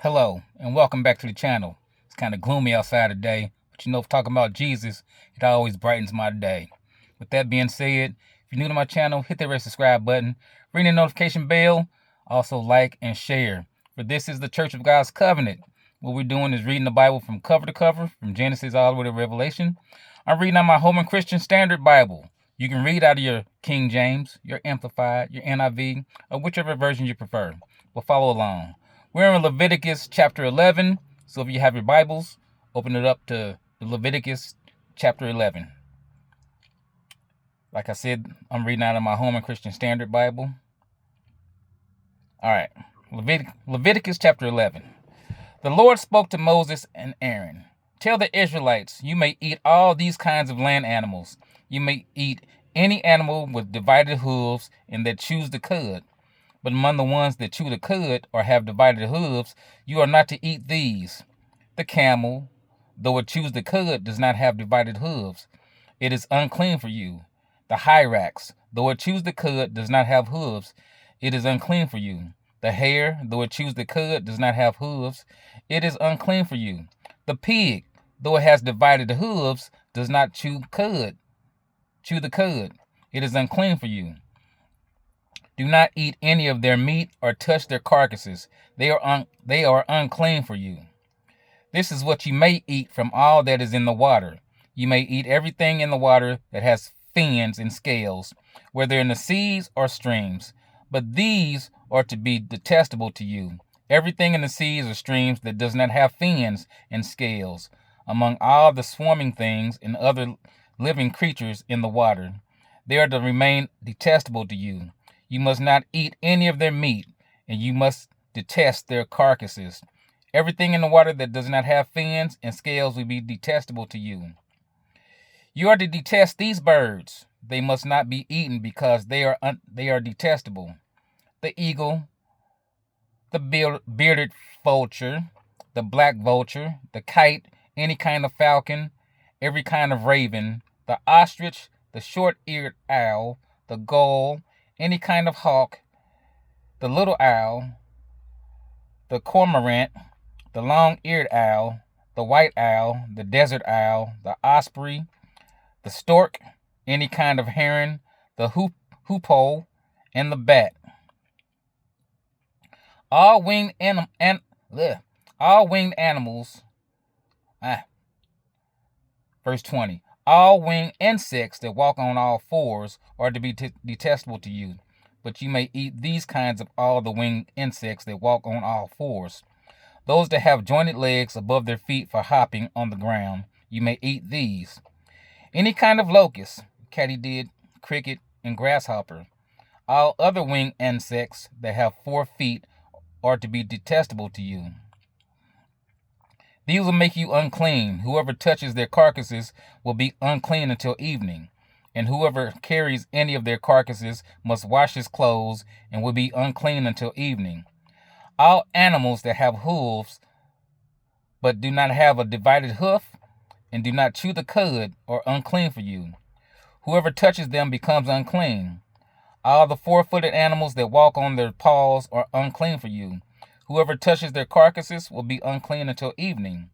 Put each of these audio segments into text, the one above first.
Hello, and welcome back to the channel. It's kind of gloomy outside today, but if talking about Jesus, it always brightens my day. With that being said, if you're new to my channel, hit that red subscribe button, ring the notification bell, also like and share. For this is the Church of God's Covenant. What we're doing is reading the Bible from cover to cover, from Genesis all the way to Revelation. I'm reading out my Holman Christian Standard Bible. You can read out of your King James, your Amplified, your NIV, or whichever version you prefer. But follow along. We're in Leviticus chapter 11, so if you have your Bibles, open it up to Leviticus chapter 11. Like I said, I'm reading out of my Holman Christian Standard Bible. All right, Leviticus chapter 11. The Lord spoke to Moses and Aaron. Tell the Israelites, you may eat all these kinds of land animals. You may eat any animal with divided hooves and that chews the cud. But among the ones that chew the cud or have divided hooves, you are not to eat these. The camel, though it chews the cud, does not have divided hooves. It is unclean for you. The hyrax, though it chews the cud, does not have hooves. It is unclean for you. The hare, though it chews the cud, does not have hooves. It is unclean for you. The pig, though it has divided hooves, does not chew the cud. It is unclean for you. Do not eat any of their meat or touch their carcasses. They are unclean for you. This is what you may eat from all that is in the water. You may eat everything in the water that has fins and scales, whether in the seas or streams. But these are to be detestable to you. Everything in the seas or streams that does not have fins and scales, among all the swarming things and other living creatures in the water, they are to remain detestable to you. You must not eat any of their meat, and you must detest their carcasses. Everything in the water that does not have fins and scales will be detestable to you. You are to detest these birds. They must not be eaten because they are detestable. The eagle, the bearded vulture, the black vulture, the kite, any kind of falcon, every kind of raven, the ostrich, the short-eared owl, the gull, any kind of hawk, the little owl, the cormorant, the long-eared owl, the white owl, the desert owl, the osprey, the stork, any kind of heron, the hoopoe, and the bat. All winged animals. Verse 20. All winged insects that walk on all fours are to be detestable to you, but you may eat these kinds of all the winged insects that walk on all fours. Those that have jointed legs above their feet for hopping on the ground, you may eat these. Any kind of locust, katydid, cricket, and grasshopper. All other winged insects that have 4 feet are to be detestable to you. These will make you unclean. Whoever touches their carcasses will be unclean until evening. And whoever carries any of their carcasses must wash his clothes and will be unclean until evening. All animals that have hooves but do not have a divided hoof and do not chew the cud are unclean for you. Whoever touches them becomes unclean. All the 4-footed animals that walk on their paws are unclean for you. Whoever touches their carcasses will be unclean until evening.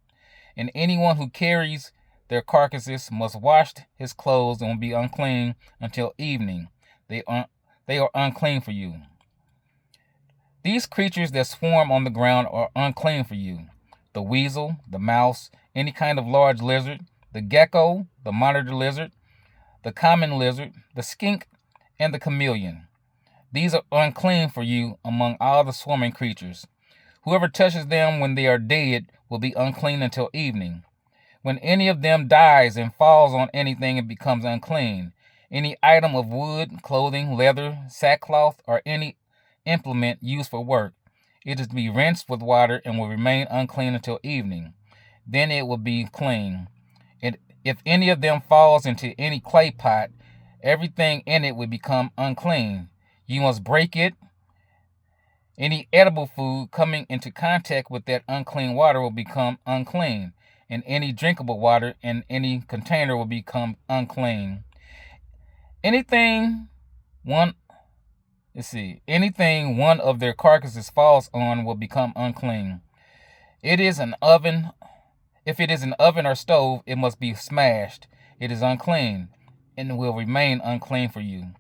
And anyone who carries their carcasses must wash his clothes and will be unclean until evening. They are unclean for you. These creatures that swarm on the ground are unclean for you. The weasel, the mouse, any kind of large lizard, the gecko, the monitor lizard, the common lizard, the skink, and the chameleon. These are unclean for you among all the swarming creatures. Whoever touches them when they are dead will be unclean until evening. When any of them dies and falls on anything, it becomes unclean. Any item of wood, clothing, leather, sackcloth, or any implement used for work, it is to be rinsed with water and will remain unclean until evening. Then it will be clean. If any of them falls into any clay pot, everything in it will become unclean. You must break it. Any edible food coming into contact with that unclean water will become unclean, and any drinkable water in any container will become unclean. Anything one of their carcasses falls on will become unclean. It is an oven. If it is an oven or stove, it must be smashed. It is unclean, and will remain unclean for you.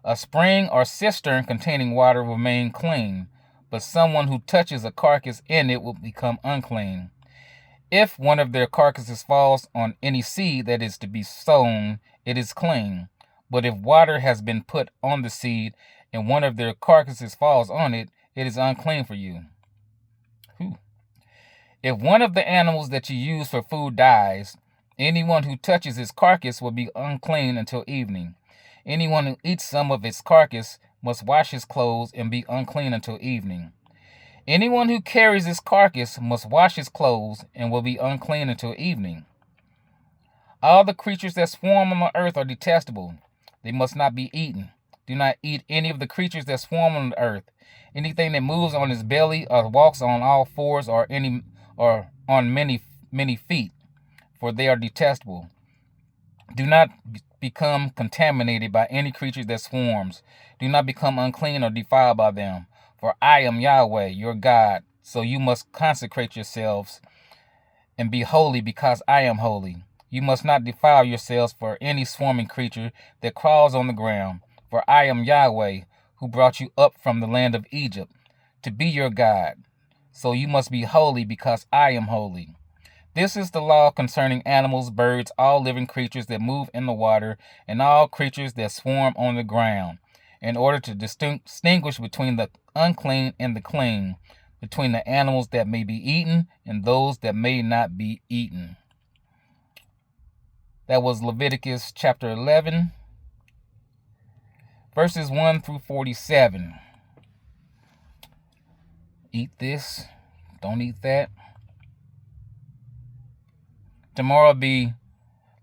A spring or cistern containing water will remain clean, but someone who touches a carcass in it will become unclean. If one of their carcasses falls on any seed that is to be sown, it is clean. But if water has been put on the seed, and one of their carcasses falls on it, it is unclean for you. If one of the animals that you use for food dies, anyone who touches its carcass will be unclean until evening. Anyone who eats some of its carcass must wash his clothes and be unclean until evening. Anyone who carries its carcass must wash his clothes and will be unclean until evening. All the creatures that swarm on the earth are detestable. They must not be eaten. Do not eat any of the creatures that swarm on the earth. Anything that moves on its belly or walks on all fours or on many feet, for they are detestable. Do not become contaminated by any creature that swarms. Do not become unclean or defiled by them. For I am Yahweh, your God, so you must consecrate yourselves and be holy, because I am holy. You must not defile yourselves for any swarming creature that crawls on the ground. For I am Yahweh, who brought you up from the land of Egypt, to be your God. So you must be holy, because I am holy. This is the law concerning animals, birds, all living creatures that move in the water, and all creatures that swarm on the ground, in order to distinguish between the unclean and the clean, between the animals that may be eaten and those that may not be eaten. That was Leviticus chapter 11, verses 1 through 47. Eat this, don't eat that. Tomorrow will be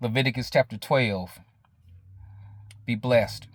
Leviticus chapter 12. Be blessed.